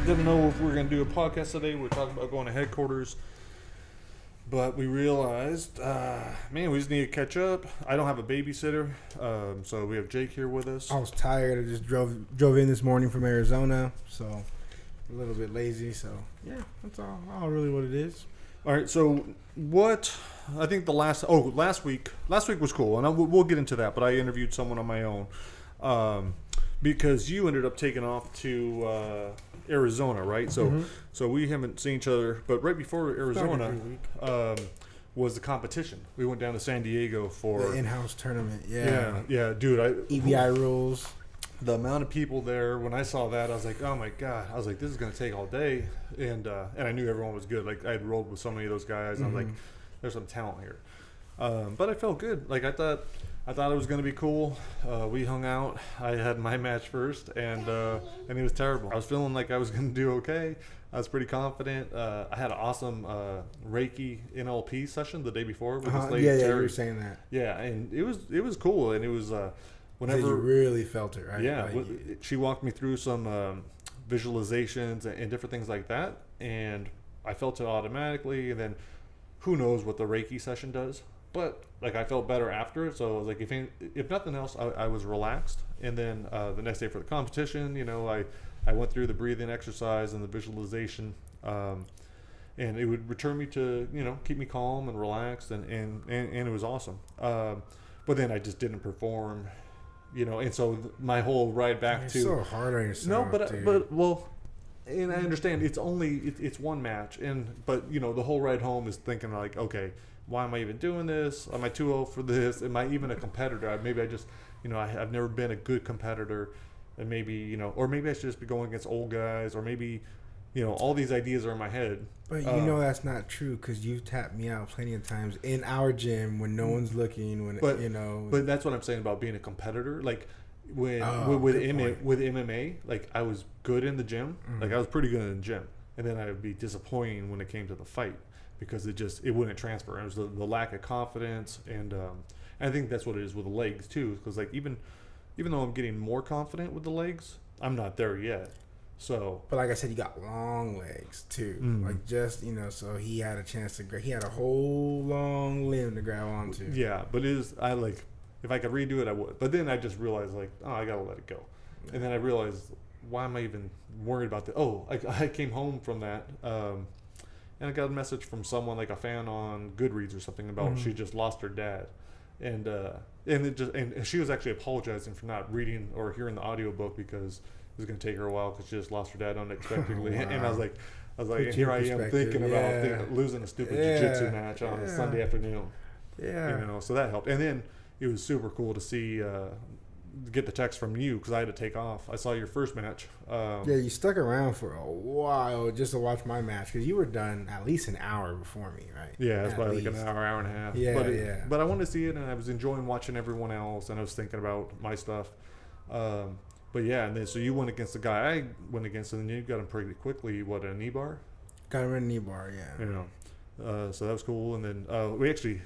didn't know if we were going to do a podcast today. We were talking about going to headquarters. But we realized, man, we just need to catch up. I don't have a babysitter, so we have Jake here with us. I was tired. I just drove in this morning from Arizona, so a little bit lazy. So, yeah, that's all really what it is. All right, so what I think last week was cool, and we'll get into that, but I interviewed someone on my own because you ended up taking off to Arizona, right? So so we haven't seen each other, but right before Arizona was the competition. We went down to San Diego for the in-house tournament. Yeah, dude. EBI rules. The amount of people there, when I saw that, I was like, oh my God. I was like, this is going to take all day. And I knew everyone was good. Like, I had rolled with so many of those guys. And I was like, there's some talent here. But I felt good. Like, I thought it was going to be cool. We hung out. I had my match first, and it was terrible. I was feeling like I was going to do okay. I was pretty confident. I had an awesome Reiki NLP session the day before with this lady. Yeah, you were saying that. Yeah, and it was cool. And it was... whenever you really felt it, right? Yeah, she walked me through some visualizations and different things like that, and I felt it automatically. And then, who knows what the Reiki session does? But like, I felt better after it. So I was like, if nothing else, I was relaxed. And then the next day for the competition, I went through the breathing exercise and the visualization, and it would return me to keep me calm and relaxed, and it was awesome. But then I just didn't perform. And so my whole ride back it's to so hard on yourself. No, but well, and I understand it's one match, but the whole ride home is thinking like, okay, why am I even doing this? Am I too old for this? Am I even a competitor? Maybe I just I've never been a good competitor, and maybe or maybe I should just be going against old guys, or maybe all these ideas are in my head. But that's not true, because you've tapped me out plenty of times in our gym when no one's looking. But that's what I'm saying about being a competitor. Like with MMA, like I was good in the gym. Like I was pretty good in the gym, and then I would be disappointing when it came to the fight because it wouldn't transfer. It was the lack of confidence, and I think that's what it is with the legs too. Because like even though I'm getting more confident with the legs, I'm not there yet. So, but like I said, you got long legs too. Like just so he had a chance to. He had a whole long limb to grab onto. Yeah, but if I could redo it, I would. But then I just realized I gotta let it go. And then I realized, why am I even worried about that? Oh, I came home from that, and I got a message from someone, like a fan on Goodreads or something, about she just lost her dad, and she was actually apologizing for not reading or hearing the audiobook because it was going to take her a while because she just lost her dad unexpectedly. Wow. And I was like, and here I am thinking about losing a stupid jiu-jitsu match on a Sunday afternoon. Yeah. So that helped. And then it was super cool to see, get the text from you because I had to take off. I saw your first match. You stuck around for a while just to watch my match because you were done at least an hour before me, right? Yeah, it's probably like an hour and a half. Yeah, but I wanted to see it, and I was enjoying watching everyone else, and I was thinking about my stuff. But yeah, and then so you went against the guy I went against, and then you got him pretty quickly. What, a knee bar? Got him in a knee bar, yeah. So that was cool. And then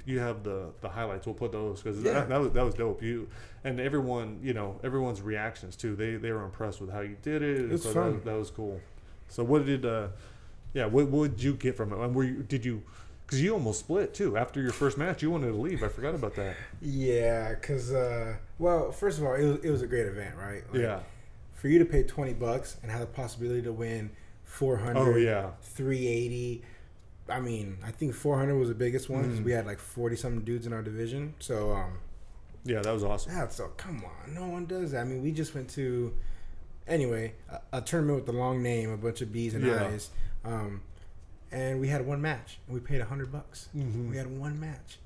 you have the highlights. We'll put those because that was dope. You and everyone, everyone's reactions too. They were impressed with how you did it. It was fun. That was cool. So what did what did you get from it? And because you almost split too after your first match. You wanted to leave. I forgot about that. Yeah, because first of all, it was a great event, right? Like, for you to pay $20 and have the possibility to win 400, 380. I mean, I think 400 was the biggest one because we had like 40-something dudes in our division. So, that was awesome. Yeah, so come on, no one does that. I mean, we just went to, a tournament with the long name, a bunch of B's and I's, and we had one match, and we paid $100. We had one match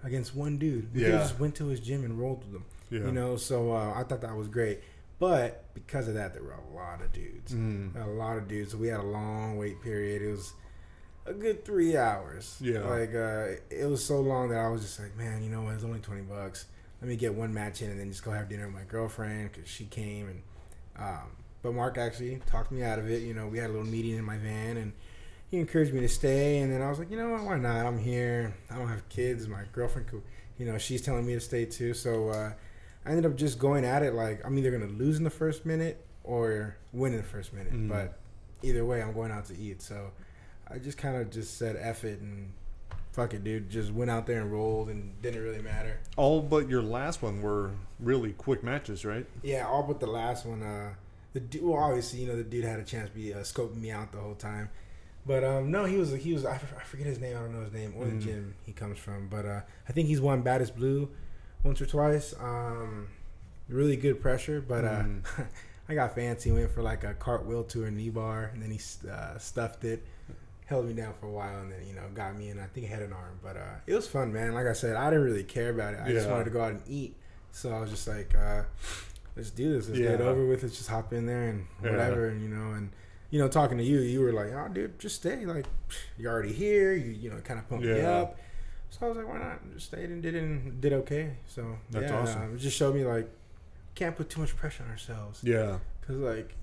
against one dude. We just went to his gym and rolled with him. Yeah. So I thought that was great. But because of that, there were a lot of dudes. A lot of dudes. So we had a long wait period. It was a good 3 hours. Yeah. Like, it was so long that I was just like, man, you know what? It's only $20. Let me get one match in and then just go have dinner with my girlfriend because she came. And but Mark actually talked me out of it. We had a little meeting in my van, and he encouraged me to stay. And then I was like, you know what? Why not? I'm here. I don't have kids. My girlfriend could, she's telling me to stay too. So I ended up just going at it like I'm either going to lose in the first minute or win in the first minute. But either way, I'm going out to eat. So I just kind of just said F it and fuck it, dude. Just went out there and rolled and didn't really matter. All but your last one were really quick matches, right? Yeah, all but the last one. Well, obviously, the dude had a chance to be scoping me out the whole time. But no, he was. I forget his name. I don't know his name or the gym he comes from. But I think he's won Baddest Blue once or twice. Really good pressure. But I got fancy. Went for like a cartwheel to a knee bar, and then he stuffed it, held me down for a while, and then got me in. I think head and arm. But it was fun, man. Like I said, I didn't really care about it. I just wanted to go out and eat. So I was just like, let's do this. Let's get it over with. Let's just hop in there and whatever. And talking to you, you were like, oh, dude, just stay. Like, you're already here. You kind of pumped me up. So I was like, why not? Just stayed and did okay. So that's awesome. It just showed me like, can't put too much pressure on ourselves. Yeah. Because like.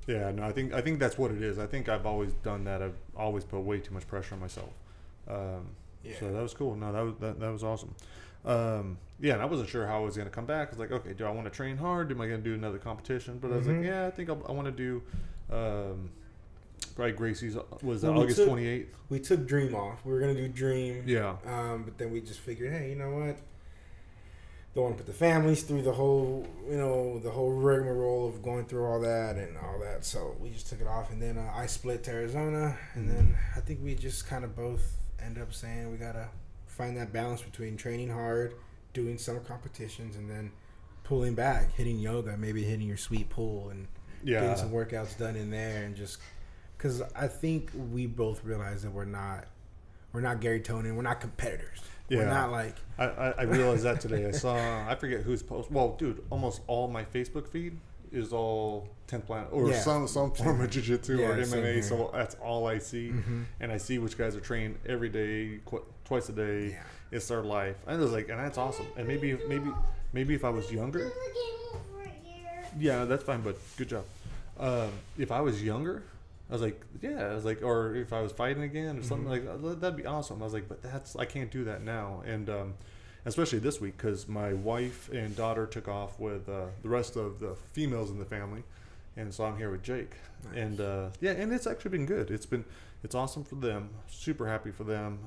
Yeah, no, I think that's what it is. I think I've always done that. I've always put way too much pressure on myself. So that was cool. No, that was awesome. And I wasn't sure how I was going to come back. I was like, okay, do I want to train hard? Am I going to do another competition? But I was like, yeah, I think I want to do. Right, Gracie's was August 28th. We took Dream off. We were gonna do Dream. Yeah. But then we just figured, hey, you know what? Don't want to put the families through the whole rigmarole of going through all that and all that. So we just took it off, and then I split to Arizona, and then I think we just kind of both end up saying we gotta find that balance between training hard, doing some competitions, and then pulling back, hitting yoga, maybe hitting your sweet pool, and getting some workouts done in there, and just because I think we both realize that we're not Gary Tonin, we're not competitors. Yeah. We're not like I realized that today. I forget who's post. Well, dude, almost all my Facebook feed is all 10th Planet or some form of jiu-jitsu or MMA. So that's all I see, and I see which guys are trained every day, twice a day. Yeah. It's their life, and I was like, and that's awesome. And maybe if I was younger. Yeah, that's fine, but good job. If I was younger, I was like, or if I was fighting again or something like that, that'd be awesome. I was like, but I can't do that now. And especially this week because my wife and daughter took off with the rest of the females in the family. And so I'm here with Jake. Nice. And and it's actually been good. It's awesome for them. Super happy for them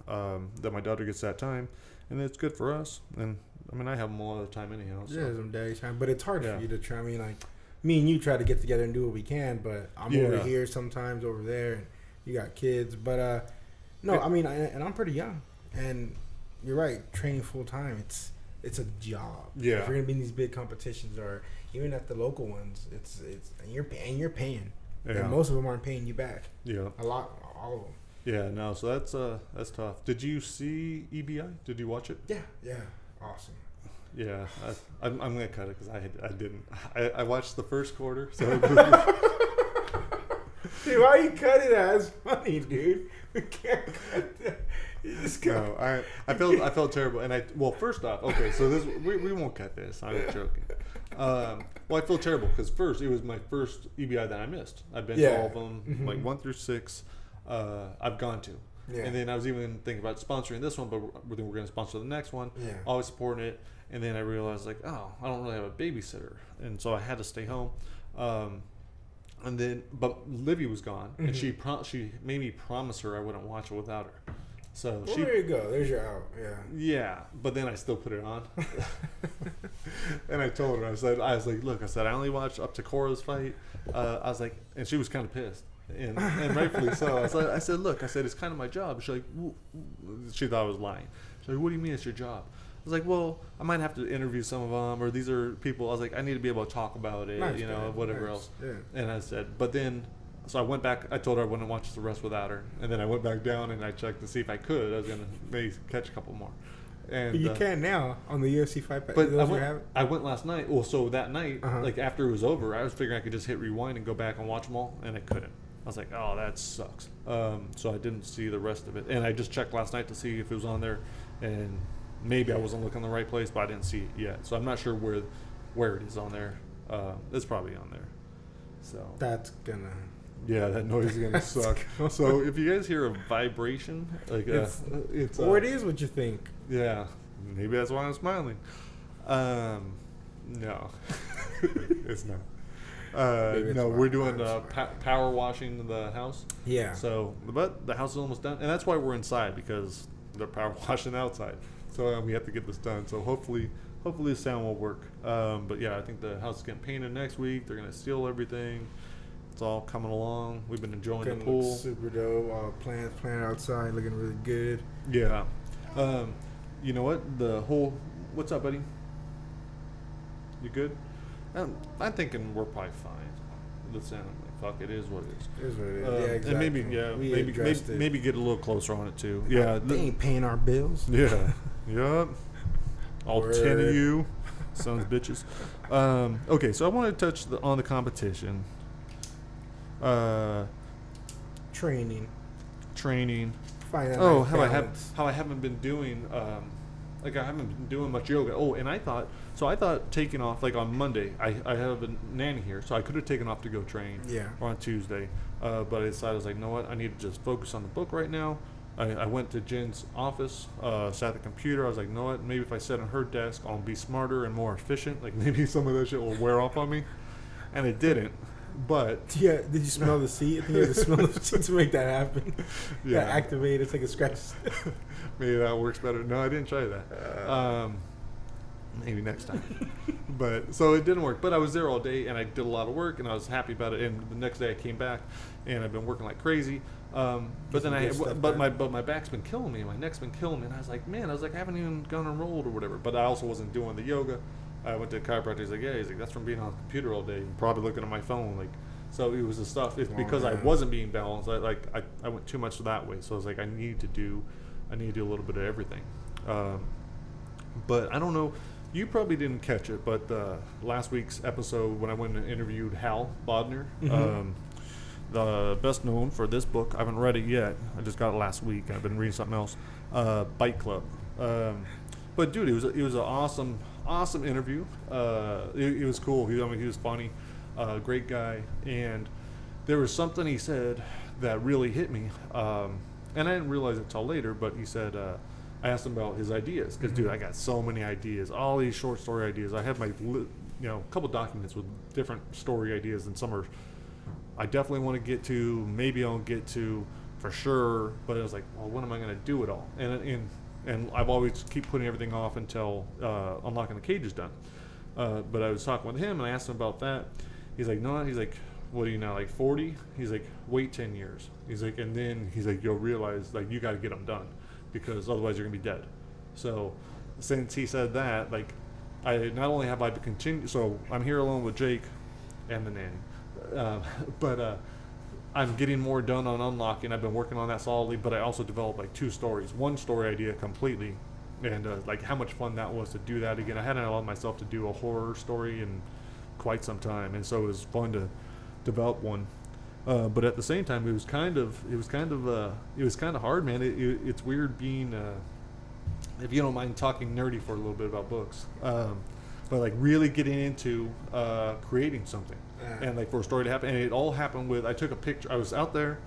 that my daughter gets that time. And it's good for us. And I mean, I have them a lot of the time anyhow. So. Yeah, some daddy time. But it's hard for you to try. I mean, like, me and you try to get together and do what we can, but I'm over here sometimes, over there, and you got kids. But, no, I mean, and I'm pretty young. And you're right, training full time, it's a job. Yeah. If you're going to be in these big competitions or even at the local ones, it's and you're paying. Yeah. And most of them aren't paying you back. Yeah. A lot, all of them. Yeah, no, so that's tough. Did you see EBI? Did you watch it? Yeah. Awesome. Yeah, I'm gonna cut it because I didn't. I watched the first quarter. So dude, why you cut it? That's funny, dude. We can't cut that. No, I felt terrible, and first off, okay, so this we won't cut this. I'm joking. I feel terrible because first it was my first EBI that I missed. I've been to all of them, like 1 through 6. I've gone to. Yeah. And then I was even thinking about sponsoring this one, but we're going to sponsor the next one. Yeah. Always supporting it. And then I realized, like, oh, I don't really have a babysitter. And so I had to stay home. But Livy was gone. And she made me promise her I wouldn't watch it without her. So there you go. There's your out. Yeah. Yeah. But then I still put it on. And I told her, I was like, look, I only watched up to Cora's fight. I was like, and she was kind of pissed. And rightfully so. I said, look, it's kind of my job. She's like, she thought I was lying. She's like, what do you mean it's your job? I was like, well, I might have to interview some of them, or these are people. I was like, I need to be able to talk about it, whatever else. Yeah. And I said, but then, so I went back. I told her I wouldn't watch the rest without her. And then I went back down and I checked to see if I could. I was going to maybe catch a couple more. And but you can now on the UFC fight. But I went last night. Well, so that night, like after it was over, I was figuring I could just hit rewind and go back and watch them all, and I couldn't. I was like, oh, that sucks. So I didn't see the rest of it. And I just checked last night to see if it was on there. And maybe I wasn't looking in the right place, but I didn't see it yet. So I'm not sure where it is on there. It's probably on there. So that's gonna... Yeah, that noise is gonna suck. So if you guys hear a vibration, like it's or it is what you think. Yeah, maybe that's why I'm smiling. No, it's not. No, we're doing power washing the house. Yeah. So, but the house is almost done, and that's why we're inside, because they're power washing outside. So we have to get this done. So hopefully the sound will work. But yeah, I think the house is getting painted next week. They're gonna seal everything. It's all coming along. We've been enjoying the pool. Super dope. All plants planted outside, looking really good. Yeah. You know what? What's up, buddy? You good? I'm thinking we're probably fine. The sound, like, fuck, it is what it is. It is what it is. Yeah, exactly. And maybe get a little closer on it too. Yeah. They ain't paying our bills. Yeah. Yep. All Word. 10 of you, sons of bitches. Okay, so I want to touch on the competition. Training. Find that Oh, nice how I haven't been doing. Like, I haven't been doing much yoga. Oh, and I thought taking off, like on Monday, I have a nanny here, so I could have taken off to go train. Yeah. Or on Tuesday. But I decided, I was like, you know what, I need to just focus on the book right now. I went to Jen's office, sat at the computer. I was like, you know what, maybe if I sit on her desk, I'll be smarter and more efficient. Like, maybe some of that shit will wear off on me. And it didn't. But yeah, did you smell the seat? I think you had to smell the seat to make that happen. Yeah, activate. It's like a scratch. Maybe that works better. No, I didn't try that. Maybe next time. But so it didn't work. But I was there all day, and I did a lot of work, and I was happy about it. And the next day I came back, and I've been working like crazy. But then my back's been killing me, my neck's been killing me, and I was like, I haven't even gone enrolled or whatever. But I also wasn't doing the yoga. I went to a chiropractor. He's like, yeah, that's from being on the computer all day, and probably looking at my phone. Like, so it was the stuff. It's because I wasn't being balanced. I went too much that way. So I was like, I need to do a little bit of everything. But I don't know. You probably didn't catch it, but last week's episode when I went and interviewed Hal Bodner, the best known for this book. I haven't read it yet. I just got it last week. I've been reading something else. Bike Club. But dude, it was an awesome interview. It was cool. He was funny, great guy, and there was something he said that really hit me. And I didn't realize it till later, but he said, I asked him about his ideas, because dude, I got so many ideas, all these short story ideas. I have my a couple documents with different story ideas, and some are I definitely want to get to, maybe I'll get to for sure, but I was like, well, when am I going to do it all? And I've always keep putting everything off until Unlocking the Cage is done. But I was talking with him, and I asked him about that. He's like, no, he's like, what are you now, like 40? He's like, wait 10 years. He's like, and then he's like, you'll realize, like, you got to get them done, because otherwise you're going to be dead. So since he said that, like, I not only have I continued, so I'm here alone with Jake and the nanny, but I'm getting more done on unlocking. I've been working on that solidly, but I also developed like 2 stories. One story idea completely, and like how much fun that was to do that again. I hadn't allowed myself to do a horror story in quite some time, and so it was fun to develop one. But at the same time, it was kind of hard, man. It's weird being, if you don't mind talking nerdy for a little bit about books, but like really getting into creating something. And like for a story to happen, and it all happened with, I took a picture, I was out there,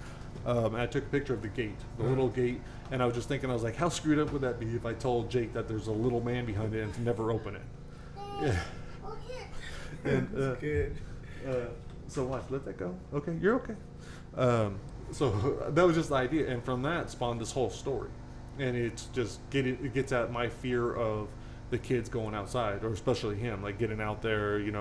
and I took a picture of the gate, the little gate, and I was just thinking, I was like, how screwed up would that be if I told Jake that there's a little man behind it and to never open it? Yeah. And, that's good. So watch, let that go. Okay, you're okay. So that was just the idea, and from that spawned this whole story, and it's just it gets at my fear of the kids going outside, or especially him, like getting out there, if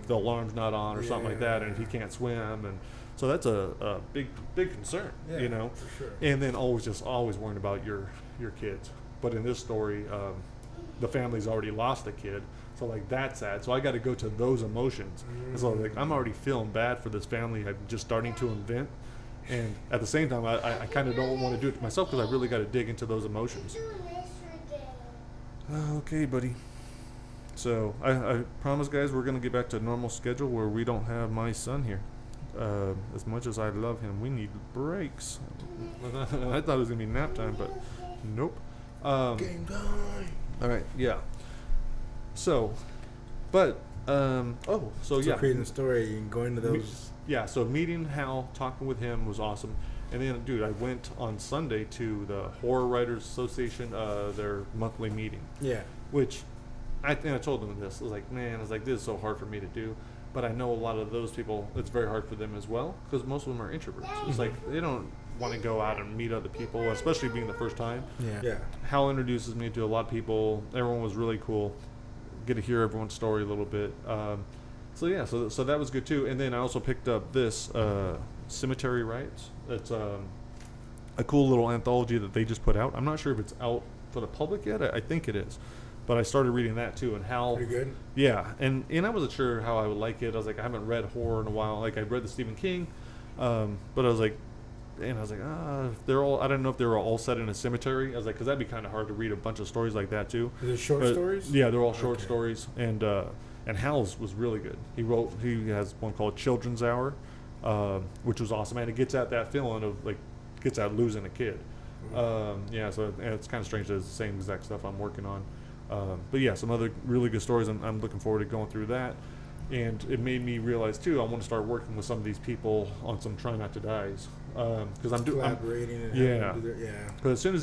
the alarm's not on or something like that, and if he can't swim, and so that's a big concern, for sure. And then always worrying about your kids. But in this story, the family's already lost a kid, so like that's sad. So I got to go to those emotions. And so like I'm already feeling bad for this family. I'm just starting to invent, and at the same time, I kind of don't want to do it to myself, because I really got to dig into those emotions. Okay, buddy. So I promise, guys, we're gonna get back to a normal schedule where we don't have my son here. As much as I love him, we need breaks. I thought it was gonna be nap time, but nope. Game time. All right, yeah. So, but so yeah. Creating a story and going to those. Yeah. So meeting Hal, talking with him was awesome. And then, dude, I went on Sunday to the Horror Writers Association, their monthly meeting. Yeah. Which, I told them this. I was like, this is so hard for me to do. But I know a lot of those people, it's very hard for them as well, because most of them are introverts. It's like they don't want to go out and meet other people, especially being the first time. Yeah. Hal introduces me to a lot of people. Everyone was really cool. Get to hear everyone's story a little bit. So that was good too. And then I also picked up this Cemetery Rites. It's a cool little anthology that they just put out. I'm not sure if it's out for the public yet. I think it is. But I started reading that too, and Hal. Pretty good. Yeah, and I wasn't sure how I would like it. I was like, I haven't read horror in a while. Like I read the Stephen King, but I was like, they're all. I don't know if they were all set in a cemetery. I was like, because that'd be kind of hard to read a bunch of stories like that too. Is it short stories? Yeah, they're all short stories, and Hal's was really good. He has one called Children's Hour, which was awesome, and it gets at that feeling of like gets at losing a kid. So it's kind of strange that it's the same exact stuff I'm working on. But yeah, some other really good stories. I'm looking forward to going through that. And it made me realize too, I want to start working with some of these people on some Try Not to Dies. Because I'm collaborating. Because as soon as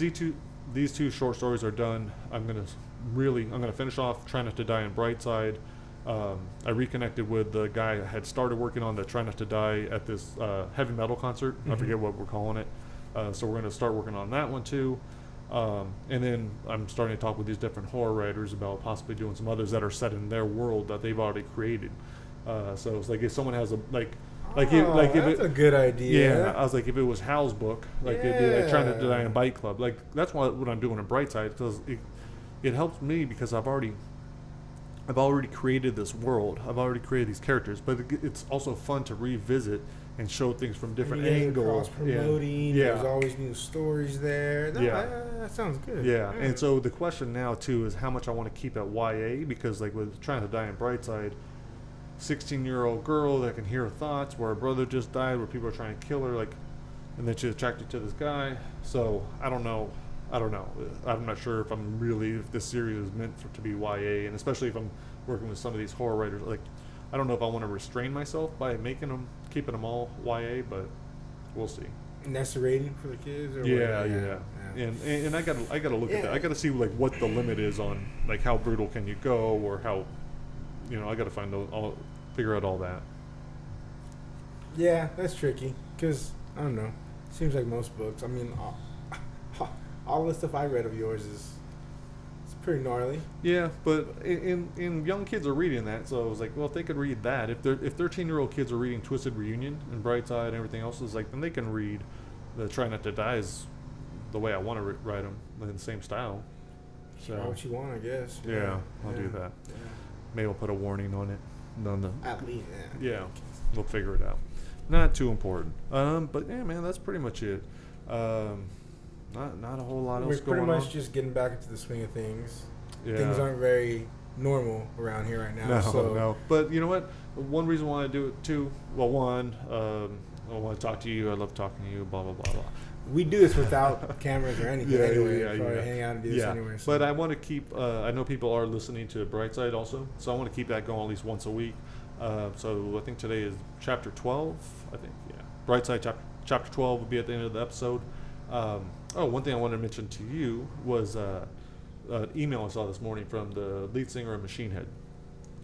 these two short stories are done, I'm gonna finish off Try Not to Die and Brightside. I reconnected with the guy I had started working on the Try Not to Die at this heavy metal concert. I forget what we're calling it. So we're going to start working on that one too. And then I'm starting to talk with these different horror writers about possibly doing some others that are set in their world that they've already created. So it's like if someone has that's a good idea. Yeah, I was like, if it was Hal's book, like it'd be like Trying to Die in Bike Club. Like that's what I'm doing in Brightside, because it helps me because I've already created this world. I've already created these characters, but it's also fun to revisit and show things from different angles. Cross-promoting. There's always new stories there. That sounds good. Yeah, and so the question now too is how much I want to keep at YA, because like with Trying to Die in Brightside, 16-year-old girl that can hear her thoughts, where her brother just died, where people are trying to kill her, like, and then she's attracted to this guy. So I don't know. I'm not sure if this series is meant to be YA, and especially if I'm working with some of these horror writers. Like, I don't know if I want to restrain myself by keeping them all YA, but we'll see. And that's the rating for the kids, or yeah. And I gotta look at that. I gotta see like what the limit is on like how brutal can you go, or how, I gotta figure out all that. Yeah, that's tricky, because I don't know. Seems like most books. I mean, all the stuff I read of yours it's pretty gnarly. Yeah, but in young kids are reading that, so I was like, well, if they could read that, if 13-year-old kids are reading Twisted Reunion and Brightside and everything else, is like, then they can read the Try Not to Die is the way I want to write them, in the same style. So what you want, I guess. Yeah, I'll do that. Yeah. Maybe I'll put a warning on it. At least, yeah, we'll figure it out. Not too important. But yeah, man, that's pretty much it. Not a whole lot else going on. We're pretty much just getting back into the swing of things. Yeah. Things aren't very normal around here right now. No. But you know what? One reason why I do it too. Well, I want to talk to you. I love talking to you. Blah blah blah blah. We do this without cameras or anything. Hang out and do this anyway. So. But I want to keep. I know people are listening to Brightside also, so I want to keep that going at least once a week. So I think today is chapter 12. I think Brightside chapter 12 will be at the end of the episode. One thing I wanted to mention to you was an email I saw this morning from the lead singer of Machine Head,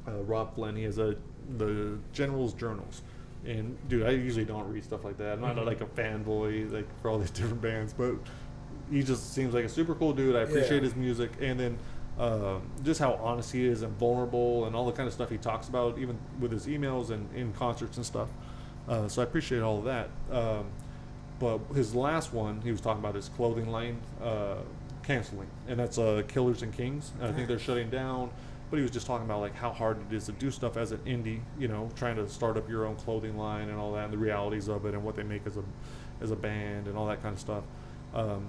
Rob Flynn. He has the General's Journals. And, dude, I usually don't read stuff like that. I'm not like a fanboy like for all these different bands, but he just seems like a super cool dude. I appreciate his music. And then just how honest he is and vulnerable and all the kind of stuff he talks about, even with his emails and in concerts and stuff. So I appreciate all of that. But his last one, he was talking about his clothing line canceling, and that's Killers and Kings. And I think they're shutting down. But he was just talking about like how hard it is to do stuff as an indie, trying to start up your own clothing line and all that, and the realities of it, and what they make as a band and all that kind of stuff.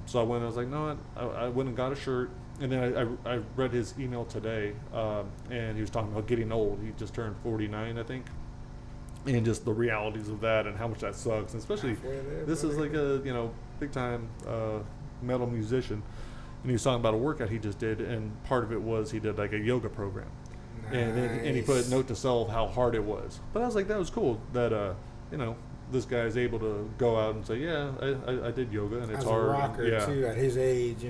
So I was like, no, I went and got a shirt, and then I read his email today, and he was talking about getting old. He just turned 49, I think. And just the realities of that and how much that sucks, and especially this is like a big time metal musician, and he was talking about a workout he just did, and part of it was he did like a yoga program, and he put a note to self how hard it was. But I was like, that was cool that this guy is able to go out and say, I did yoga and it's as hard. A rocker too, at his age,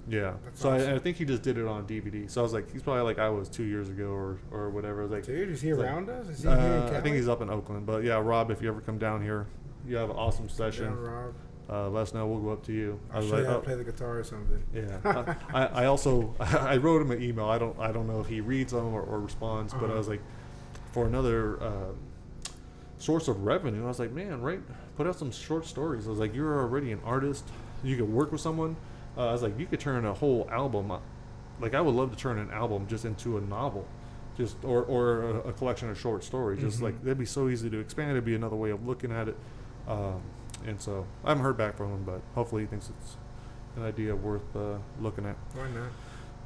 Yeah. That's So awesome. I think he just did it on DVD. So I was like, he's probably like I was 2 years ago or whatever. I was like, Dude, is he around us? Is he I here in Cali? think he's up in Oakland. But yeah, Rob, if you ever come down here, you have an awesome session. Down, Rob. Let us know. We'll go up to you. I'll show you how to play the guitar or something. Yeah. I also I wrote him an email. I don't know if he reads them or responds, but I was like, for another source of revenue, I was like, man, put out some short stories. I was like, you're already an artist. You could work with someone. I was like, you could turn a whole album. Like, I would love to turn an album just into a novel, just or a collection of short stories. Just like that'd be so easy to expand. It'd be another way of looking at it. And so I haven't heard back from him, but hopefully he thinks it's an idea worth looking at. Why not?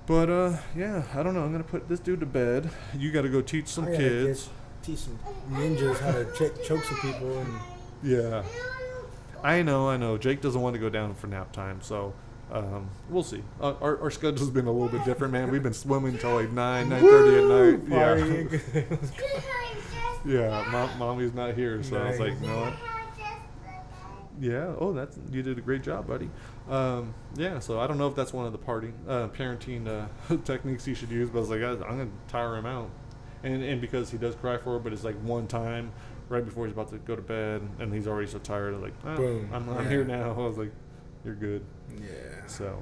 But yeah, I don't know. I'm gonna put this dude to bed. You got to go teach some kids. Teach some ninjas how to choke some people. And Yeah, I know. Jake doesn't want to go down for nap time, so we'll see. Our schedule's been a little bit different, man. We've been swimming till like 9:30 at night. Yeah, mommy's not here, so I was like, no. Yeah. Oh, you did a great job, buddy. Yeah. So I don't know if that's one of the parenting techniques you should use, but I was like, I'm gonna tire him out, and because he does cry for it, but it's like one time right before he's about to go to bed, and he's already so tired. I'm like, boom, I'm here now. I was like, you're good. Yeah. So,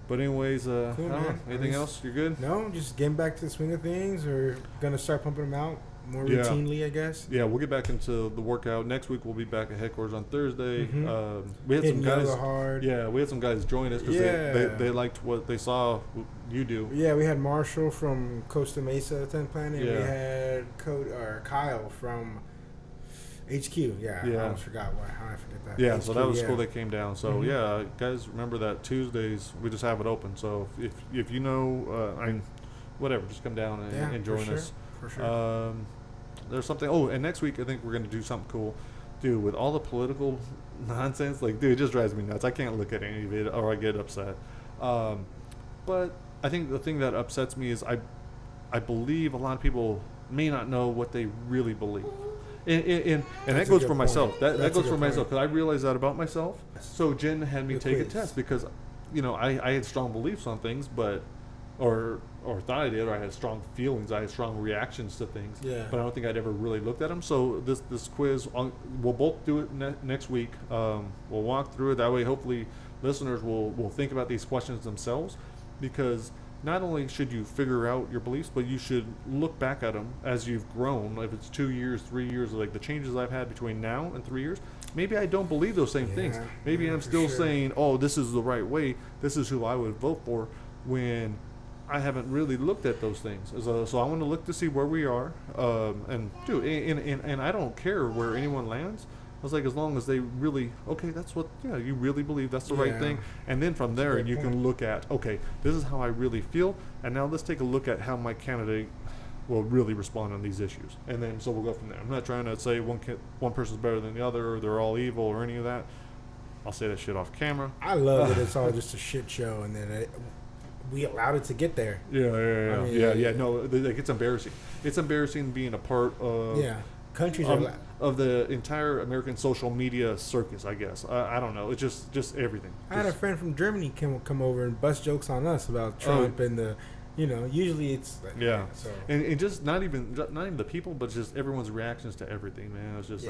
but anyways, Cool, I don't know. man. Anything else? You're good? No, just getting back to the swing of things. We're gonna start pumping them out more Yeah. routinely, I guess. Yeah, we'll get back into the workout next week. We'll be back at headquarters on Thursday. We had Hitting some guys. yoga hard. Yeah, we had some guys join us because they liked what they saw you do. Yeah, we had Marshall from Costa Mesa 10 Planet. And Yeah. we had Kyle from HQ. Yeah, I almost forgot how I forget that. Yeah, HQ, so that was cool. They came down. So Mhm. yeah, guys, remember that Tuesdays we just have it open. So if you know, whatever, just come down and join us. For sure. There's something. Oh, and next week I think we're gonna do something cool, dude. With all the political nonsense, like, dude, it just drives me nuts. I can't look at any of it, or I get upset. But I think the thing that upsets me is I believe a lot of people may not know what they really believe. And that goes for myself. That goes for myself, because I realized that about myself. So Jen had me take a test because, I had strong beliefs on things, but or thought I did, or I had strong feelings, I had strong reactions to things. Yeah. But I don't think I'd ever really looked at them. So this quiz, we'll both do it next week. We'll walk through it. That way, hopefully, listeners will think about these questions themselves, because not only should you figure out your beliefs, but you should look back at them as you've grown. If it's 2 years, 3 years, like the changes I've had between now and 3 years, maybe I don't believe those same things. Maybe I'm still saying, oh, this is the right way. This is who I would vote for, when I haven't really looked at those things. So I want to look to see where we are. And dude, and I don't care where anyone lands. I was like, as long as they really, okay, that's what, you really believe that's the right thing. And then from there, you can look at, okay, this is how I really feel. And now let's take a look at how my candidate will really respond on these issues. And then, so we'll go from there. I'm not trying to say one person's better than the other, or they're all evil, or any of that. I'll say that shit off camera. I love that it's all just a shit show, and then we allowed it to get there. Yeah. No, like, it's embarrassing. It's embarrassing being a part of countries of the entire American social media circus, I guess. I don't know. It's just everything. I had a friend from Germany come over and bust jokes on us about Trump and the, usually it's so. And just not even the people, but just everyone's reactions to everything, man. It's just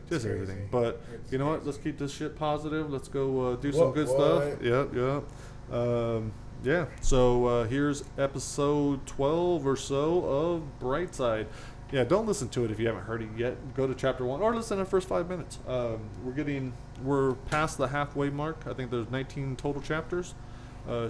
just everything. But you know what? Let's keep this shit positive. Let's go do some good stuff. Yeah. So here's episode 12 or so of Brightside. Yeah, don't listen to it if you haven't heard it yet. Go to chapter 1, or listen to the first 5 minutes. We're past the halfway mark. I think there's 19 total chapters.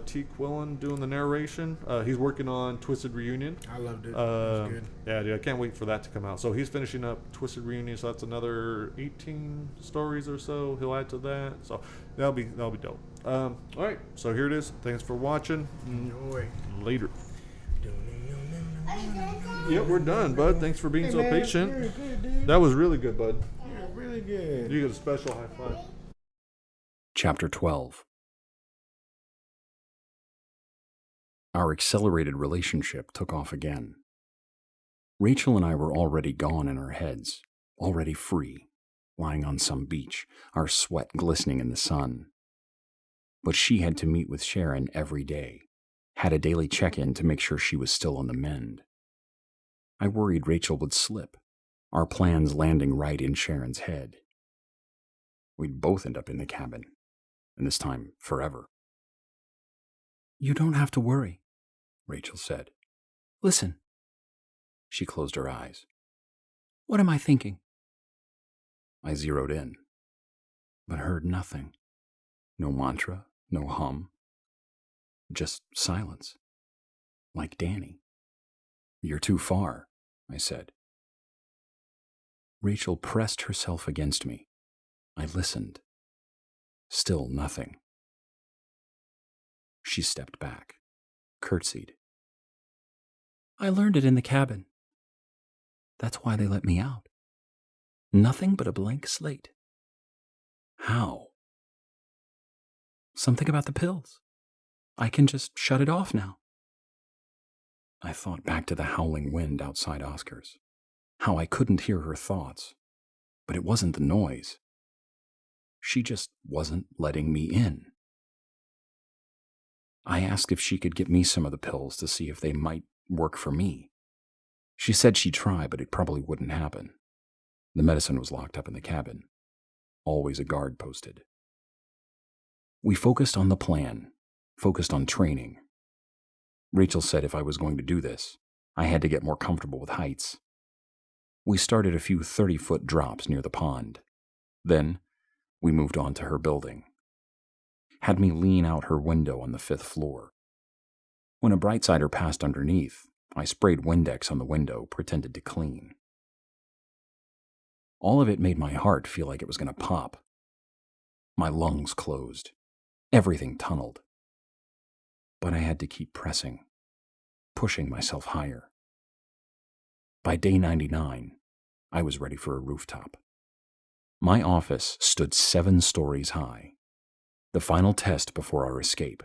T. Quillen doing the narration. He's working on Twisted Reunion. I loved it. It was good. Yeah, dude, I can't wait for that to come out. So he's finishing up Twisted Reunion, so that's another 18 stories or so he'll add to that. So that'll be dope. All right, so here it is. Thanks for watching. Enjoy. Later. Yep, we're done, bud. Thanks for being so patient. You're good, dude. That was really good, bud. You're really good. You get a special high five. Chapter 12. Our accelerated relationship took off again. Rachel and I were already gone in our heads, already free, lying on some beach, our sweat glistening in the sun. But she had to meet with Sharon every day, had a daily check-in to make sure she was still on the mend. I worried Rachel would slip, our plans landing right in Sharon's head. We'd both end up in the cabin, and this time forever. "You don't have to worry," Rachel said. "Listen." She closed her eyes. "What am I thinking?" I zeroed in, but heard nothing. No mantra, no hum. Just silence. Like Danny. "You're too far," I said. Rachel pressed herself against me. I listened. Still nothing. She stepped back, curtsied. "I learned it in the cabin. That's why they let me out. Nothing but a blank slate." "How?" "Something about the pills. I can just shut it off now." I thought back to the howling wind outside Oscar's, how I couldn't hear her thoughts, but it wasn't the noise. She just wasn't letting me in. I asked if she could get me some of the pills to see if they might work for me. She said she'd try, but it probably wouldn't happen. The medicine was locked up in the cabin. Always a guard posted. We focused on the plan, focused on training. Rachel said if I was going to do this, I had to get more comfortable with heights. We started a few 30-foot drops near the pond. Then, we moved on to her building. Had me lean out her window on the 5th floor. When a Brightsider passed underneath, I sprayed Windex on the window, pretended to clean. All of it made my heart feel like it was going to pop. My lungs closed. Everything tunneled. But I had to keep pressing, pushing myself higher. By day 99, I was ready for a rooftop. My office stood 7 stories high, the final test before our escape.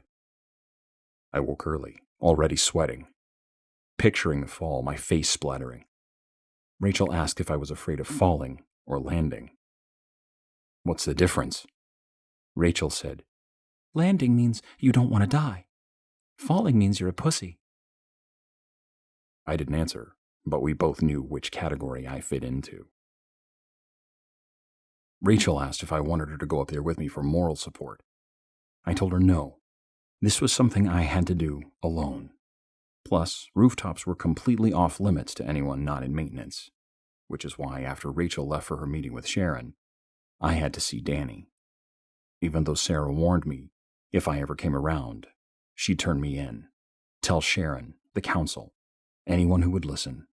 I woke early, already sweating, picturing the fall, my face splattering. Rachel asked if I was afraid of falling or landing. "What's the difference?" Rachel said, "Landing means you don't want to die. Falling means you're a pussy." I didn't answer, but we both knew which category I fit into. Rachel asked if I wanted her to go up there with me for moral support. I told her no. This was something I had to do alone. Plus, rooftops were completely off limits to anyone not in maintenance, which is why after Rachel left for her meeting with Sharon, I had to see Danny. Even though Sarah warned me, if I ever came around, she'd turn me in, tell Sharon, the council, anyone who would listen.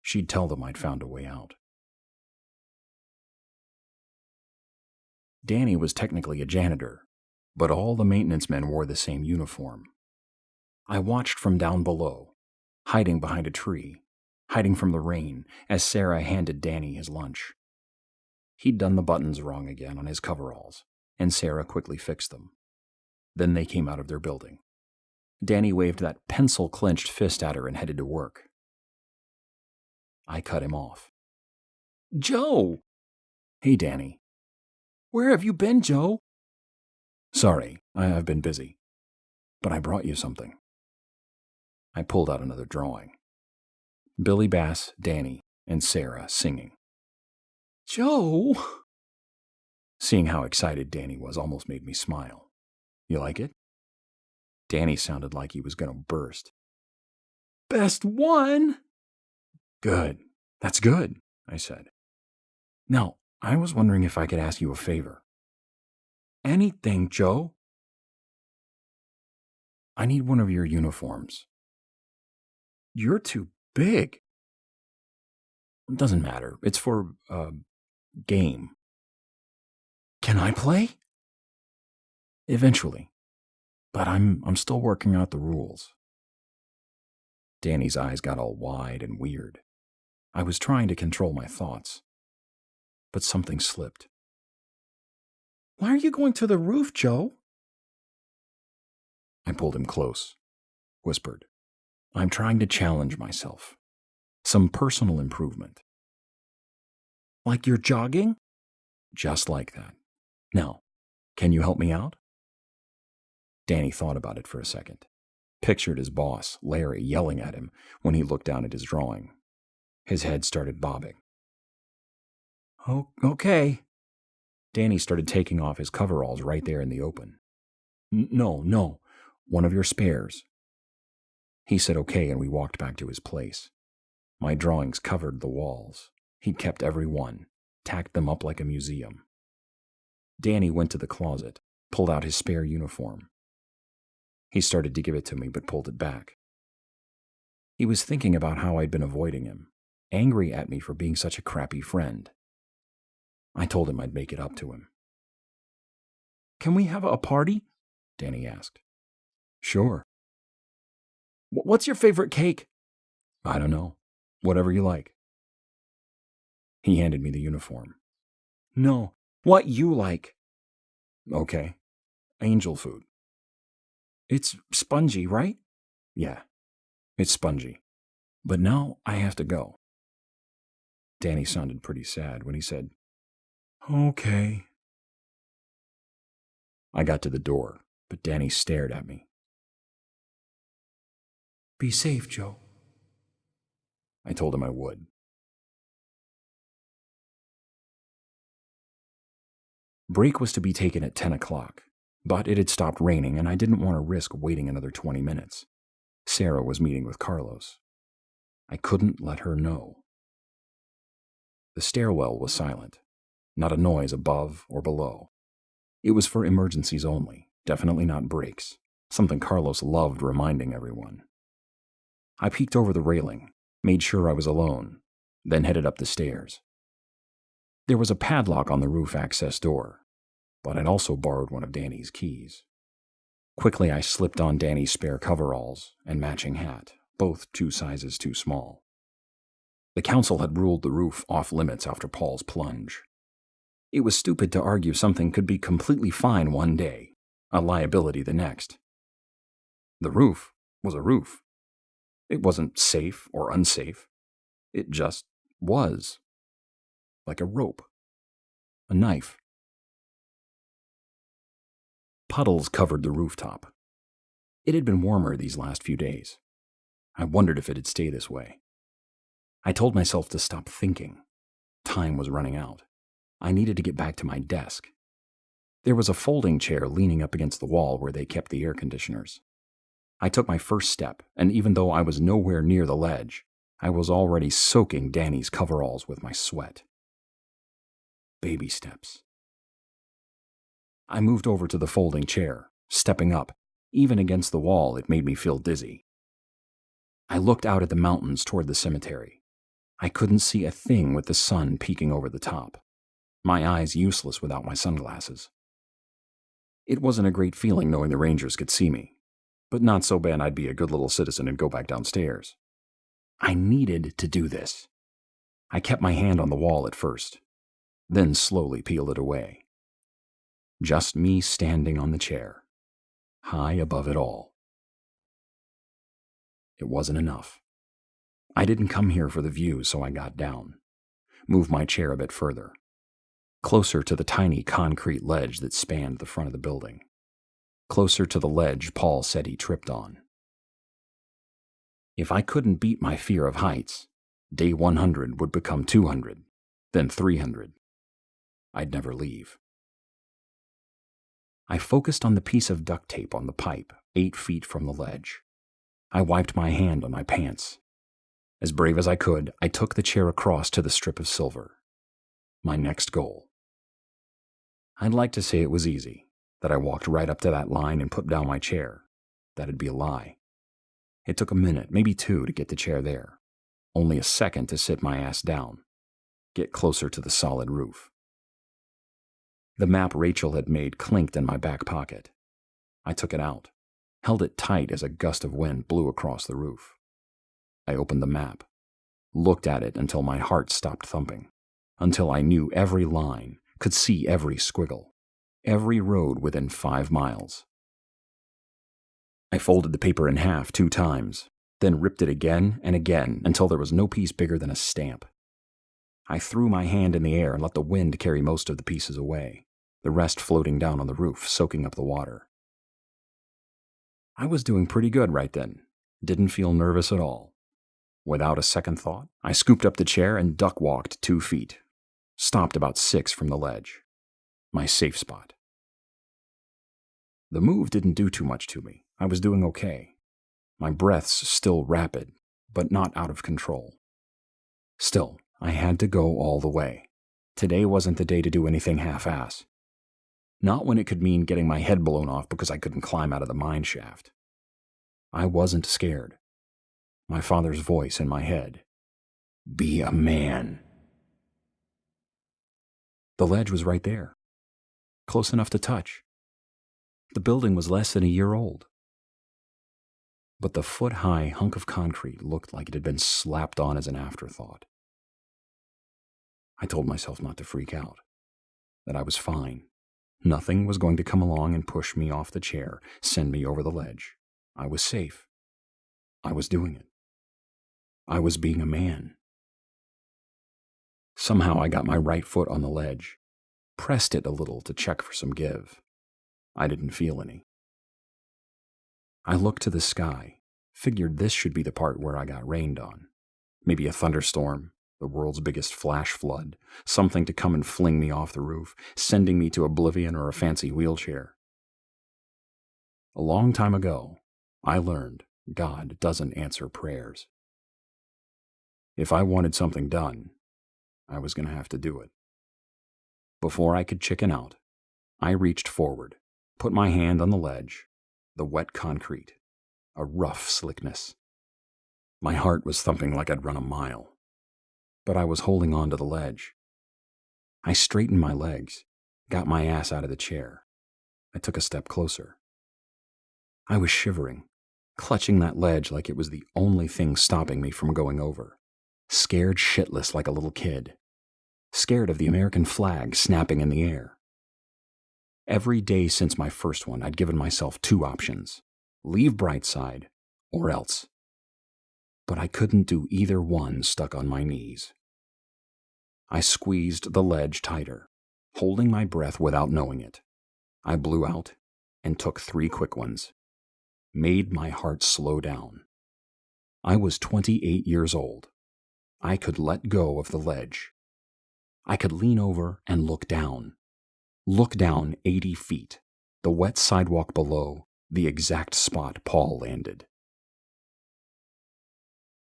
She'd tell them I'd found a way out. Danny was technically a janitor, but all the maintenance men wore the same uniform. I watched from down below, hiding behind a tree, hiding from the rain, as Sarah handed Danny his lunch. He'd done the buttons wrong again on his coveralls, and Sarah quickly fixed them. Then they came out of their building. Danny waved that pencil-clenched fist at her and headed to work. I cut him off. "Joe!" "Hey, Danny." "Where have you been, Joe?" "Sorry, I've been busy. But I brought you something." I pulled out another drawing. Billy Bass, Danny, and Sarah singing. "Joe!" Seeing how excited Danny was almost made me smile. "You like it?" Danny sounded like he was going to burst. "Best one!" "Good. That's good," I said. "Now, I was wondering if I could ask you a favor." "Anything, Joe." "I need one of your uniforms." "You're too big." "It doesn't matter. It's for a game." "Can I play?" "Eventually. But I'm still working out the rules." Danny's eyes got all wide and weird. I was trying to control my thoughts. But something slipped. "Why are you going to the roof, Joe?" I pulled him close, whispered, "I'm trying to challenge myself. Some personal improvement." "Like you're jogging?" "Just like that. Now, Can you help me out? Danny thought about it for a second, pictured his boss, Larry, yelling at him when he looked down at his drawing. His head started bobbing. Oh, okay. Danny started taking off his coveralls right there in the open. No, one of your spares. He said okay, and we walked back to his place. My drawings covered the walls. He'd kept every one, tacked them up like a museum. Danny went to the closet, pulled out his spare uniform. He started to give it to me, but pulled it back. He was thinking about how I'd been avoiding him, angry at me for being such a crappy friend. I told him I'd make it up to him. Can we have a party? Danny asked. Sure. What's your favorite cake? I don't know. Whatever you like. He handed me the uniform. No, what you like. Okay. Angel food. It's spongy, right? Yeah, it's spongy. But now I have to go. Danny sounded pretty sad when he said, okay. I got to the door, but Danny stared at me. Be safe, Joe. I told him I would. Break was to be taken at 10 o'clock, but it had stopped raining and I didn't want to risk waiting another 20 minutes. Sarah was meeting with Carlos. I couldn't let her know. The stairwell was silent, not a noise above or below. It was for emergencies only, definitely not breaks, something Carlos loved reminding everyone. I peeked over the railing, made sure I was alone, then headed up the stairs. There was a padlock on the roof access door, but I'd also borrowed one of Danny's keys. Quickly, I slipped on Danny's spare coveralls and matching hat, both 2 sizes too small. The council had ruled the roof off limits after Paul's plunge. It was stupid to argue something could be completely fine one day, a liability the next. The roof was a roof. It wasn't safe or unsafe. It just was. Like a rope. A knife. Puddles covered the rooftop. It had been warmer these last few days. I wondered if it'd stay this way. I told myself to stop thinking. Time was running out. I needed to get back to my desk. There was a folding chair leaning up against the wall where they kept the air conditioners. I took my first step, and even though I was nowhere near the ledge, I was already soaking Danny's coveralls with my sweat. Baby steps. I moved over to the folding chair, stepping up. Even against the wall, it made me feel dizzy. I looked out at the mountains toward the cemetery. I couldn't see a thing with the sun peeking over the top. My eyes useless without my sunglasses. It wasn't a great feeling knowing the Rangers could see me, but not so bad I'd be a good little citizen and go back downstairs. I needed to do this. I kept my hand on the wall at first, then slowly peeled it away. Just me standing on the chair, high above it all. It wasn't enough. I didn't come here for the view, so I got down, moved my chair a bit further, closer to the tiny concrete ledge that spanned the front of the building, closer to the ledge Paul said he tripped on. If I couldn't beat my fear of heights, day 100 would become 200, then 300. I'd never leave. I focused on the piece of duct tape on the pipe, 8 feet from the ledge. I wiped my hand on my pants. As brave as I could, I took the chair across to the strip of silver. My next goal. I'd like to say it was easy, that I walked right up to that line and put down my chair. That'd be a lie. It took a minute, maybe 2, to get the chair there. Only a second to sit my ass down, get closer to the solid roof. The map Rachel had made clinked in my back pocket. I took it out, held it tight as a gust of wind blew across the roof. I opened the map, looked at it until my heart stopped thumping, until I knew every line, could see every squiggle, every road within 5 miles. I folded the paper in half 2 times, then ripped it again and again until there was no piece bigger than a stamp. I threw my hand in the air and let the wind carry most of the pieces away, the rest floating down on the roof, soaking up the water. I was doing pretty good right then. Didn't feel nervous at all. Without a second thought, I scooped up the chair and duck-walked 2 feet. Stopped about 6 from the ledge. My safe spot. The move didn't do too much to me. I was doing okay. My breaths still rapid, but not out of control. Still, I had to go all the way. Today wasn't the day to do anything half-ass. Not when it could mean getting my head blown off because I couldn't climb out of the mine shaft. I wasn't scared. My father's voice in my head. Be a man. The ledge was right there. Close enough to touch. The building was less than a year old. But the foot-high hunk of concrete looked like it had been slapped on as an afterthought. I told myself not to freak out, that I was fine. Nothing was going to come along and push me off the chair, send me over the ledge. I was safe. I was doing it. I was being a man. Somehow I got my right foot on the ledge, pressed it a little to check for some give. I didn't feel any. I looked to the sky, figured this should be the part where I got rained on. Maybe a thunderstorm, the world's biggest flash flood, something to come and fling me off the roof, sending me to oblivion or a fancy wheelchair. A long time ago, I learned God doesn't answer prayers. If I wanted something done, I was going to have to do it. Before I could chicken out, I reached forward, put my hand on the ledge, the wet concrete, a rough slickness. My heart was thumping like I'd run a mile, but I was holding on to the ledge. I straightened my legs, got my ass out of the chair. I took a step closer. I was shivering, clutching that ledge like it was the only thing stopping me from going over. Scared shitless like a little kid. Scared of the American flag snapping in the air. Every day since my first one, I'd given myself 2 options. Leave Brightside, or else. But I couldn't do either one stuck on my knees. I squeezed the ledge tighter, holding my breath without knowing it. I blew out and took 3 quick ones. Made my heart slow down. I was 28 years old. I could let go of the ledge. I could lean over and look down. Look down 80 feet, the wet sidewalk below, the exact spot Paul landed.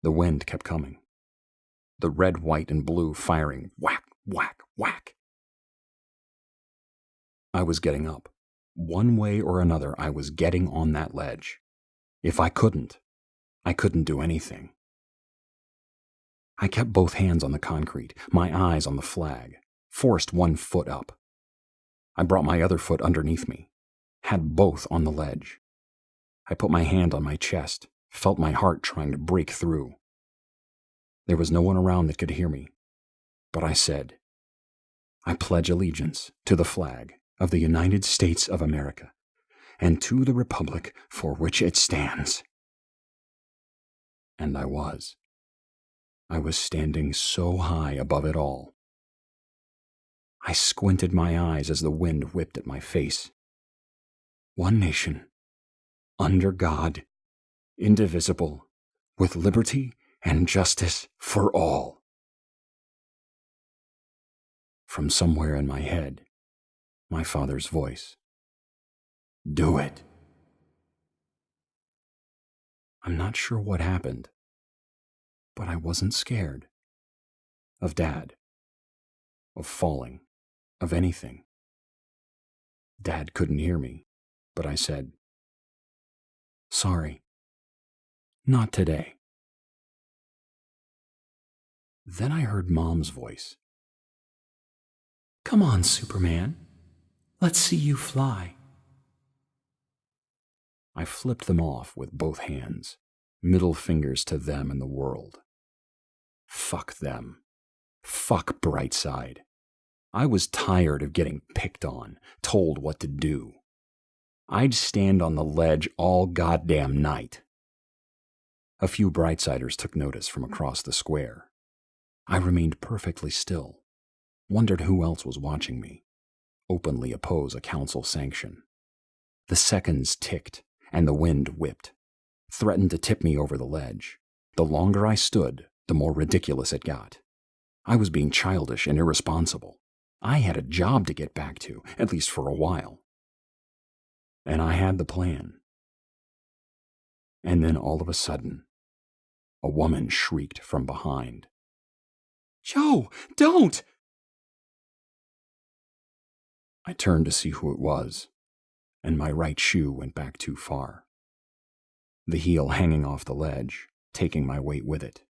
The wind kept coming. The red, white, and blue firing whack, whack, whack. I was getting up. One way or another, I was getting on that ledge. If I couldn't do anything. I kept both hands on the concrete, my eyes on the flag, forced one foot up. I brought my other foot underneath me, had both on the ledge. I put my hand on my chest, felt my heart trying to break through. There was no one around that could hear me, but I said, I pledge allegiance to the flag of the United States of America and to the republic for which it stands. And I was. I was standing so high above it all. I squinted my eyes as the wind whipped at my face. One nation, under God, indivisible, with liberty and justice for all. From somewhere in my head, my father's voice. Do it. I'm not sure what happened, but I wasn't scared. Of Dad. Of falling. Of anything. Dad couldn't hear me, but I said, sorry. Not today. Then I heard Mom's voice. Come on, Superman. Let's see you fly. I flipped them off with both hands, middle fingers to them and the world. Fuck them. Fuck Brightside. I was tired of getting picked on, told what to do. I'd stand on the ledge all goddamn night. A few Brightsiders took notice from across the square. I remained perfectly still, wondered who else was watching me. openly oppose a council sanction. The seconds ticked, and the wind whipped, threatened to tip me over the ledge. The longer I stood, the more ridiculous it got. I was being childish and irresponsible. I had a job to get back to, at least for a while. And I had the plan. And then all of a sudden, a woman shrieked from behind. "Joe, don't!" I turned to see who it was, and my right shoe went back too far. The heel hanging off the ledge, taking my weight with it.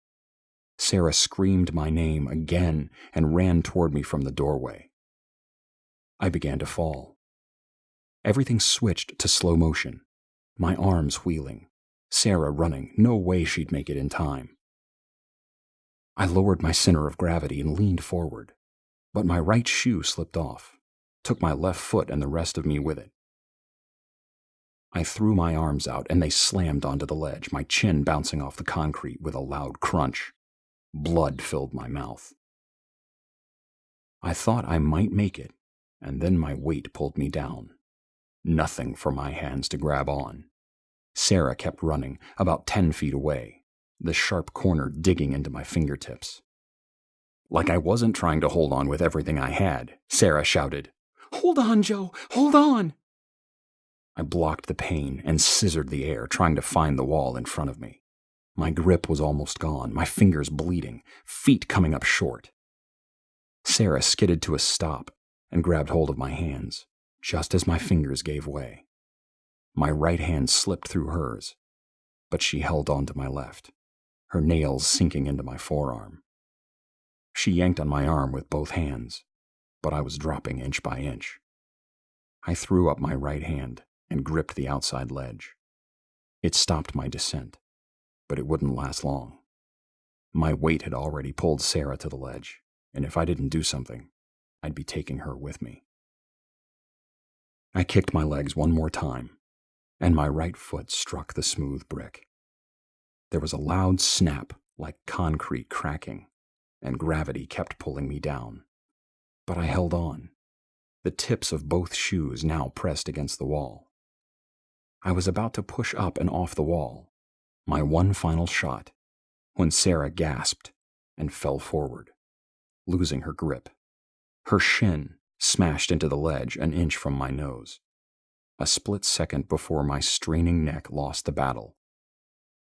Sarah screamed my name again and ran toward me from the doorway. I began to fall. Everything switched to slow motion, my arms wheeling, Sarah running, no way she'd make it in time. I lowered my center of gravity and leaned forward, but my right shoe slipped off, took my left foot and the rest of me with it. I threw my arms out and they slammed onto the ledge, my chin bouncing off the concrete with a loud crunch. Blood filled my mouth. I thought I might make it, and then my weight pulled me down. Nothing for my hands to grab on. Sarah kept running, about 10 feet away, the sharp corner digging into my fingertips. Like I wasn't trying to hold on with everything I had, Sarah shouted, "Hold on, Joe, hold on!" I blocked the pain and scissored the air, trying to find the wall in front of me. My grip was almost gone, my fingers bleeding, feet coming up short. Sarah skidded to a stop and grabbed hold of my hands, just as my fingers gave way. My right hand slipped through hers, but she held on to my left, her nails sinking into my forearm. She yanked on my arm with both hands, but I was dropping inch by inch. I threw up my right hand and gripped the outside ledge. It stopped my descent, but it wouldn't last long. My weight had already pulled Sarah to the ledge, and if I didn't do something, I'd be taking her with me. I kicked my legs one more time, and my right foot struck the smooth brick. There was a loud snap, like concrete cracking, and gravity kept pulling me down. But I held on, the tips of both shoes now pressed against the wall. I was about to push up and off the wall, my one final shot, when Sarah gasped and fell forward, losing her grip. Her shin smashed into the ledge an inch from my nose, a split second before my straining neck lost the battle,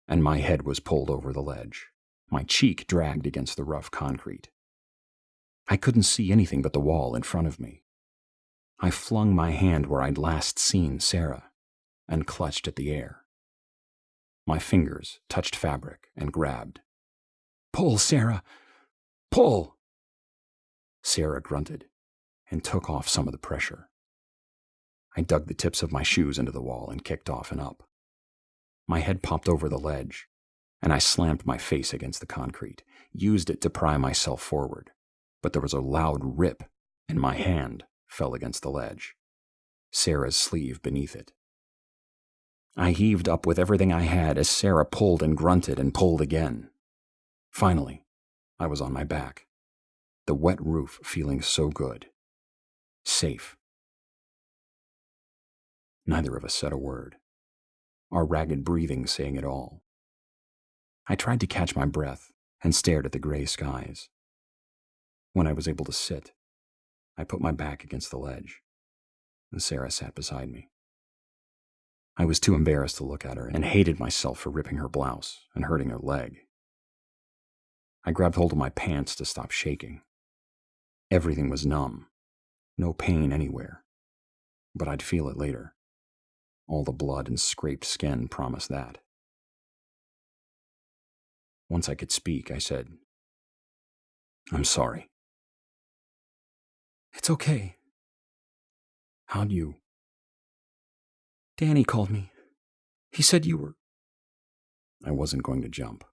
and my head was pulled over the ledge, my cheek dragged against the rough concrete. I couldn't see anything but the wall in front of me. I flung my hand where I'd last seen Sarah and clutched at the air. My fingers touched fabric and grabbed. "Pull, Sarah! Pull!" Sarah grunted and took off some of the pressure. I dug the tips of my shoes into the wall and kicked off and up. My head popped over the ledge, and I slammed my face against the concrete, used it to pry myself forward, but there was a loud rip, and my hand fell against the ledge, Sarah's sleeve beneath it. I heaved up with everything I had as Sarah pulled and grunted and pulled again. Finally, I was on my back, the wet roof feeling so good. Safe. Neither of us said a word, our ragged breathing saying it all. I tried to catch my breath and stared at the gray skies. When I was able to sit, I put my back against the ledge, and Sarah sat beside me. I was too embarrassed to look at her and hated myself for ripping her blouse and hurting her leg. I grabbed hold of my pants to stop shaking. Everything was numb, no pain anywhere, but I'd feel it later. All the blood and scraped skin promised that. Once I could speak, I said, "I'm sorry." "It's okay." "How'd you?" "Danny called me. He said you were..." I wasn't going to jump.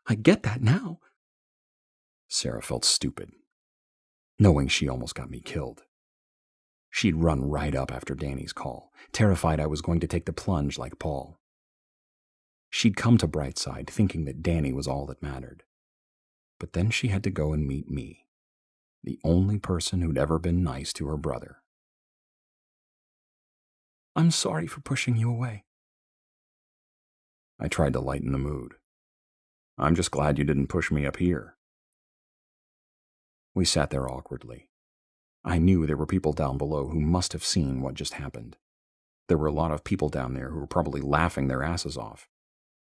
"I get that now." Sarah felt stupid, knowing she almost got me killed. She'd run right up after Danny's call, terrified I was going to take the plunge like Paul. She'd come to Brightside thinking that Danny was all that mattered. But then she had to go and meet me, the only person who'd ever been nice to her brother. I'm sorry for pushing you away. I tried to lighten the mood. I'm just glad you didn't push me up here. We sat there awkwardly. I knew there were people down below who must have seen what just happened. There were a lot of people down there who were probably laughing their asses off.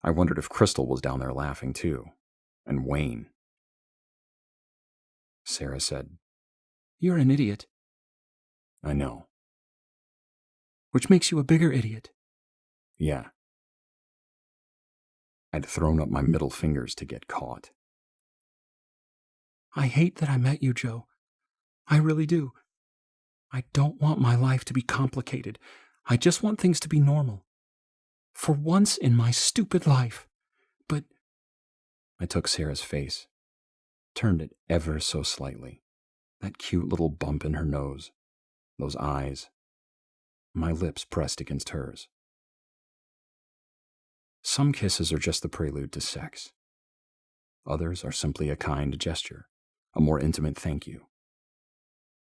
I wondered if Crystal was down there laughing too. And Wayne. Sarah said, You're an idiot. I know. Which makes you a bigger idiot. Yeah. I'd thrown up my middle fingers to get caught. I hate that I met you, Joe. I really do. I don't want my life to be complicated. I just want things to be normal. For once in my stupid life. But... I took Sarah's face, turned it ever so slightly. That cute little bump in her nose, those eyes, my lips pressed against hers. Some kisses are just the prelude to sex. Others are simply a kind gesture, a more intimate thank you.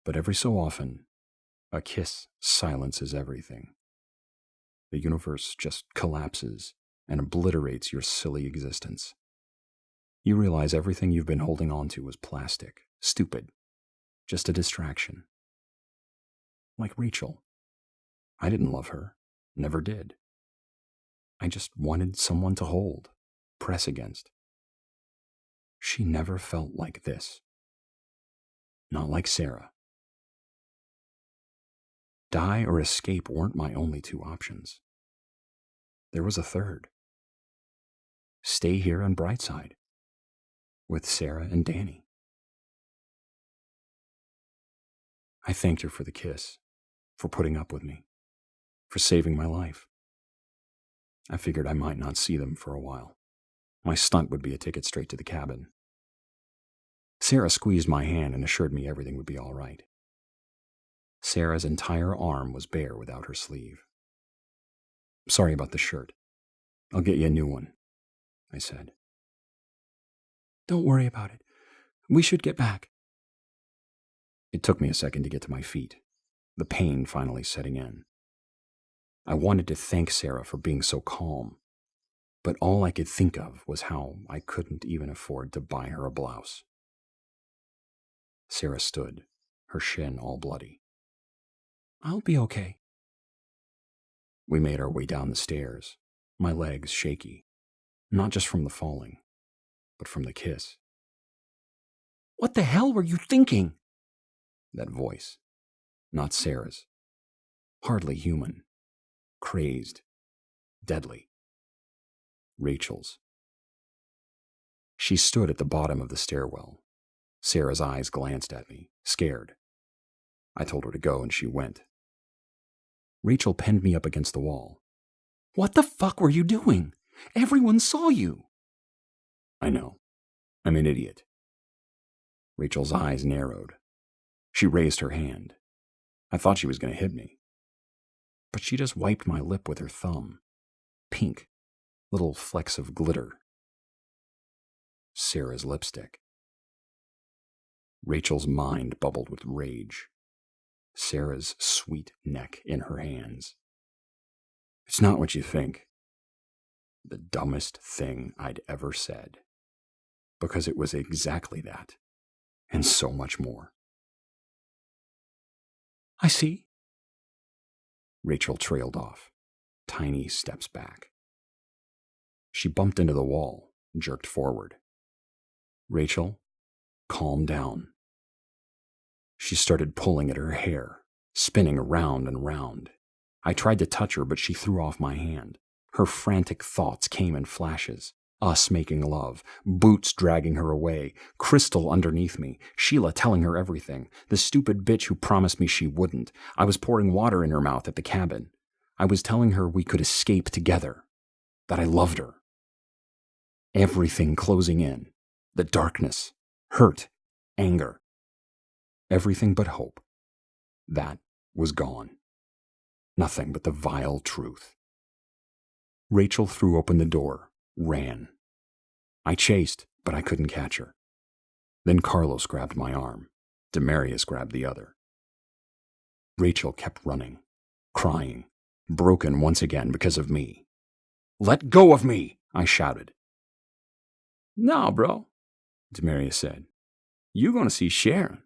But every so often, a kiss silences everything. The universe just collapses and obliterates your silly existence. You realize everything you've been holding on to was plastic, stupid, just a distraction. Like Rachel. I didn't love her, never did. I just wanted someone to hold, press against. She never felt like this. Not like Sarah. Die or escape weren't my only two options. There was a third. Stay here on Brightside, with Sarah and Danny. I thanked her for the kiss, for putting up with me, for saving my life. I figured I might not see them for a while. My stunt would be a ticket straight to the cabin. Sarah squeezed my hand and assured me everything would be all right. Sarah's entire arm was bare without her sleeve. Sorry about the shirt. I'll get you a new one, I said. Don't worry about it. We should get back. It took me a second to get to my feet, the pain finally setting in. I wanted to thank Sarah for being so calm, but all I could think of was how I couldn't even afford to buy her a blouse. Sarah stood, her shin all bloody. I'll be okay. We made our way down the stairs, my legs shaky, not just from the falling, but from the kiss. What the hell were you thinking? That voice, not Sarah's. Hardly human. Crazed. Deadly. Rachel's. She stood at the bottom of the stairwell. Sarah's eyes glanced at me, scared. I told her to go and she went. Rachel pinned me up against the wall. What the fuck were you doing? Everyone saw you. I know. I'm an idiot. Rachel's eyes narrowed. She raised her hand. I thought she was going to hit me. But she just wiped my lip with her thumb. Pink. Little flecks of glitter. Sarah's lipstick. Rachel's mind bubbled with rage. Sarah's sweet neck in her hands. It's not what you think. The dumbest thing I'd ever said. Because it was exactly that. And so much more. I see. Rachel trailed off, tiny steps back. She bumped into the wall, jerked forward. Rachel, calm down. She started pulling at her hair, spinning around and round. I tried to touch her, but she threw off my hand. Her frantic thoughts came in flashes. Us making love, Boots dragging her away, Crystal underneath me, Sheila telling her everything, the stupid bitch who promised me she wouldn't. I was pouring water in her mouth at the cabin. I was telling her we could escape together, that I loved her. Everything closing in, the darkness, hurt, anger. Everything but hope. That was gone. Nothing but the vile truth. Rachel threw open the door, ran. I chased, but I couldn't catch her. Then Carlos grabbed my arm. Demarius grabbed the other. Rachel kept running, crying, broken once again because of me. "Let go of me!" I shouted. "No, bro," Demarius said. "You gonna see Sharon."